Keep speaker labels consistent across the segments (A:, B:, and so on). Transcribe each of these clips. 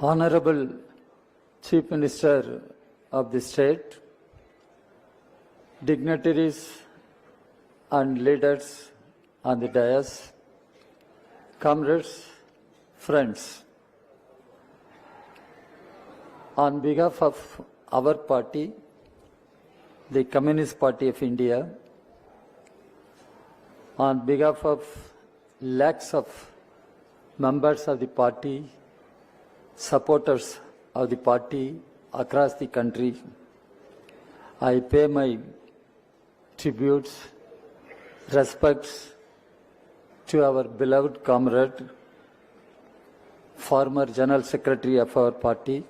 A: Honorable Chief Minister of the state, dignitaries and leaders on the dais, comrades, friends, on behalf of our party, the Communist Party of India, on behalf of lakhs of members of the party, supporters of the party across the country, I pay my tributes, respects to our beloved comrade, former General Secretary of our party,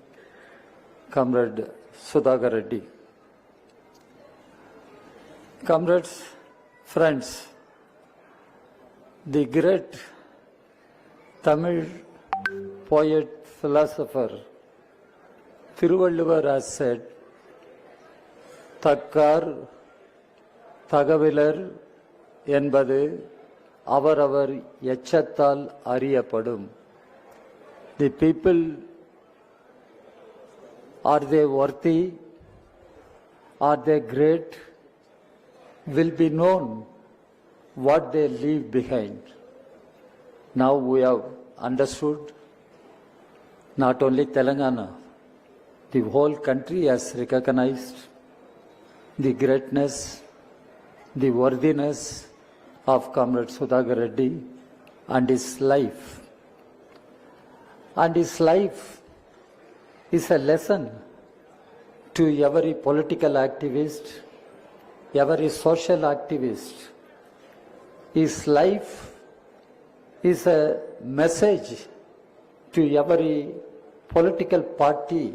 A: Comrade Sudhakar Reddy. Comrades, friends, the great Tamil poet, philosopher Thiruvalluvar has said, "Takkar Thagavilar என்பது அவரவர் எச்சத்தால் அறியப்படும்." The people, are they worthy, are they great, will be known what they leave behind. Now we have understood, not only Telangana, the whole country has recognized the greatness, the worthiness of Comrade Sudhakar Reddy and his life. And his life is a lesson to every political activist, every social activist. His life is a message to every political party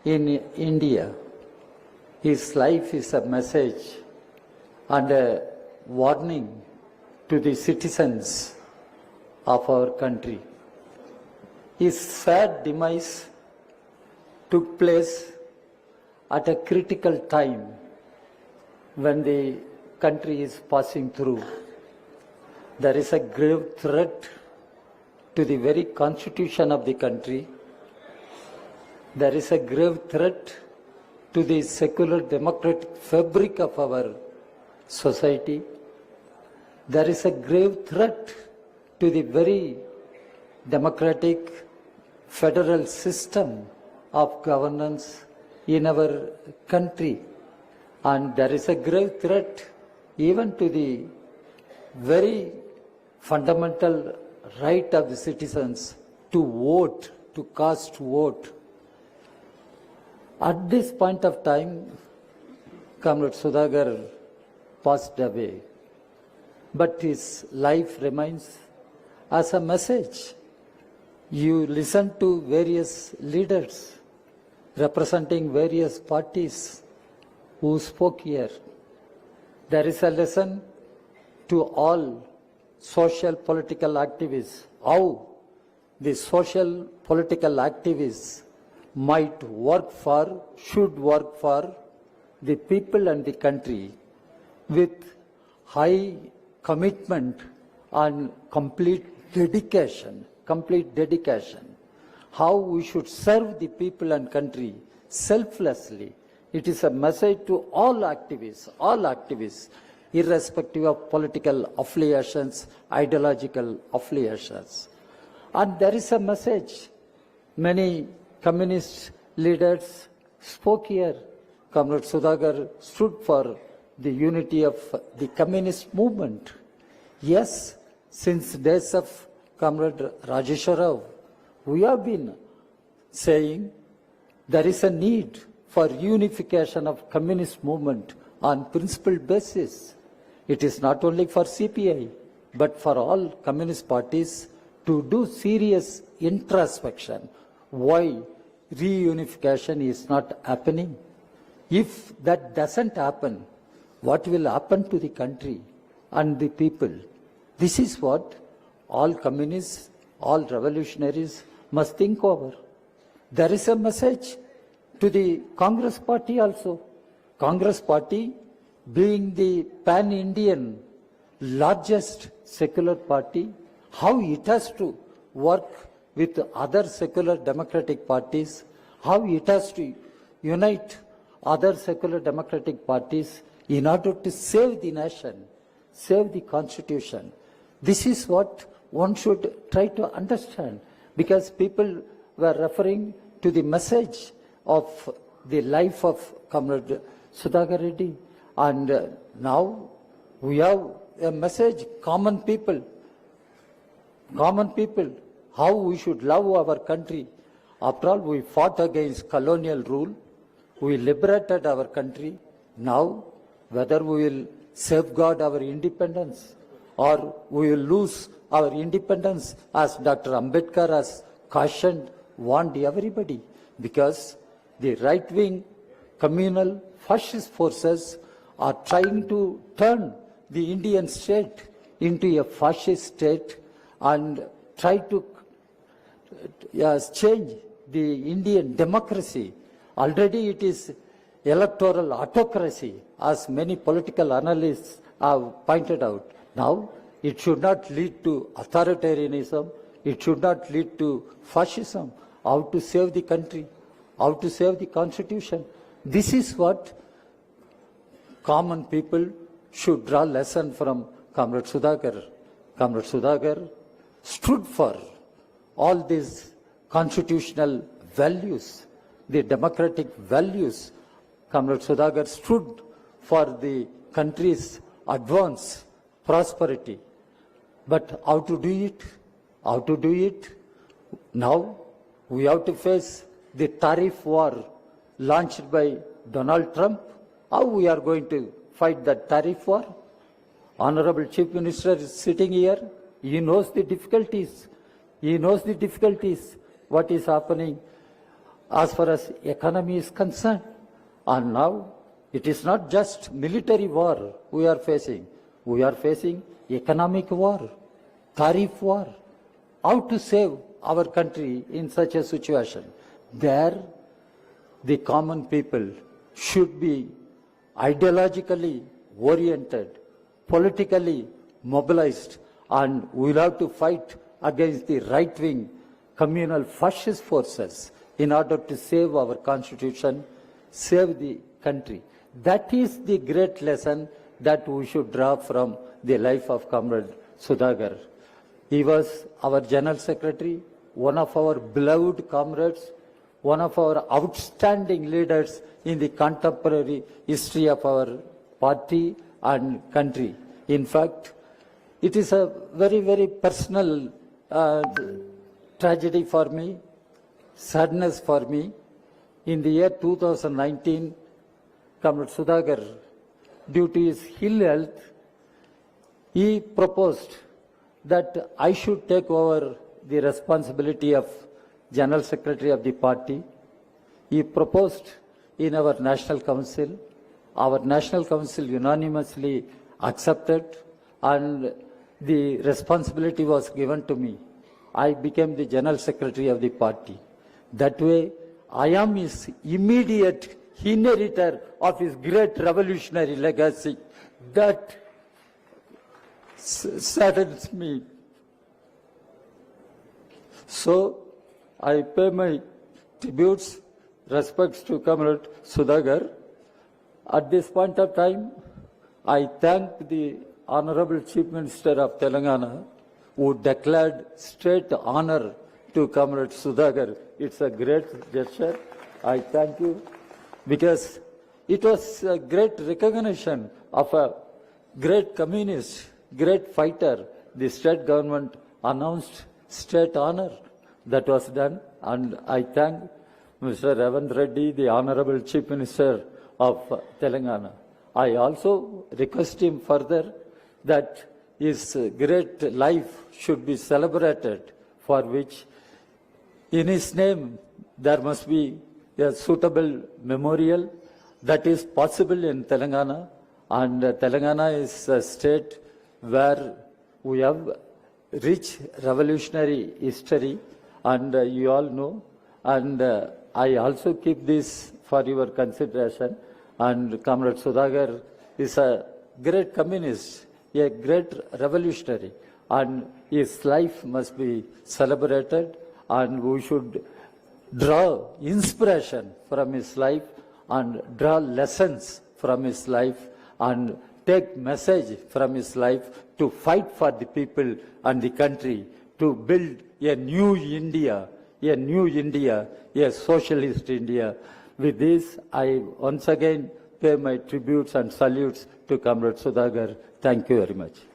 A: in India. His life is a message and a warning to the citizens of our country. His sad demise took place at a critical time when the country is passing through. There is a grave threat to the very constitution of the country. There is a grave threat to the secular democratic fabric of our society. There is a grave threat to the very democratic federal system of governance in our country. And there is a grave threat even to the very fundamental right of the citizens to vote, to cast vote. At this point of time, Comrade Sudhakar passed away, but his life remains as a message. You listen to various leaders representing various parties who spoke here. There is a lesson to all social political activists, how the social political activists might work for, should work for the people and the country with high commitment and complete dedication. How we should serve the people and country selflessly. It is a message to all activists, irrespective of political affiliations, ideological affiliations. And there is a message. Many communist leaders spoke here. Comrade Sudhakar stood for the unity of the communist movement. Yes, since days of Comrade Rajeshwar Rao, we have been saying there is a need for unification of communist movement on principled basis. It is not only for CPI, but for all communist parties to do serious introspection. Why reunification is not happening? If that doesn't happen, what will happen to the country and the people? This is what all communists, all revolutionaries must think over. There is a message to the Congress party also. Congress party, being the pan-Indian largest secular party, how it has to work with other secular democratic parties, how it has to unite other secular democratic parties in order to save the nation, save the constitution. This is what one should try to understand, because people were referring to the message of the life of Comrade Sudhakar Reddy, and now we have a message, common people, how we should love our country. After all, we fought against colonial rule, we liberated our country. Now, whether we will safeguard our independence or we will lose our independence, as Dr. Ambedkar has cautioned, warned everybody, because the right-wing communal fascist forces are trying to turn the Indian state into a fascist state and try to change the Indian democracy. Already it is electoral autocracy, as many political analysts have pointed out. Now, it should not lead to authoritarianism, it should not lead to fascism. How to save the country, how to save the constitution. This is what common people should draw lesson from Comrade Sudhakar. Comrade Sudhakar stood for all these constitutional values, the democratic values. Comrade Sudhakar stood for the country's advance, prosperity. But how to do it? How to do it? Now we have to face the tariff war launched by Donald Trump. How we are going to fight that tariff war? Honorable Chief Minister is sitting here. He knows the difficulties. He knows the difficulties, what is happening as far as economy is concerned. And now it is not just military war we are facing. We are facing economic war, tariff war. How to save our country in such a situation? There, the common people should be ideologically oriented, politically mobilized, and we will have to fight against the right-wing communal fascist forces in order to save our constitution, save the country. That is the great lesson that we should draw from the life of Comrade Sudhakar. He was our General Secretary, one of our beloved comrades, one of our outstanding leaders in the contemporary history of our party and country. In fact, it is a very, very personal tragedy for me, sadness for me. In the year 2019, Comrade Sudhakar, due to his ill health, he proposed that I should take over the responsibility of General Secretary of the party. He proposed in our National Council. Our National Council unanimously accepted, and the responsibility was given to me. I became the General Secretary of the party. That way, I am his immediate inheritor of his great revolutionary legacy. That saddens me. So, I pay my tributes, respects to Comrade Sudhakar. At this point of time, I thank the Honorable Chief Minister of Telangana, who declared state honor to Comrade Sudhakar. It's a great gesture. I thank you, because it was a great recognition of a great communist, great fighter. The state government announced state honor. That was done, and I thank Mr. Ravindra Reddy, the Honorable Chief Minister of Telangana. I also request him further that his great life should be celebrated, for which in his name there must be a suitable memorial that is possible in Telangana, and Telangana is a state where we have rich revolutionary history, and you all know, and I also keep this for your consideration. And Comrade Sudhakar is a great communist, a great revolutionary, and his life must be celebrated, and we should draw inspiration from his life and draw lessons from his life and take message from his life to fight for the people and the country to build a new India, a socialist India. With this, I once again pay my tributes and salutes to Comrade Sudhakar. Thank you very much.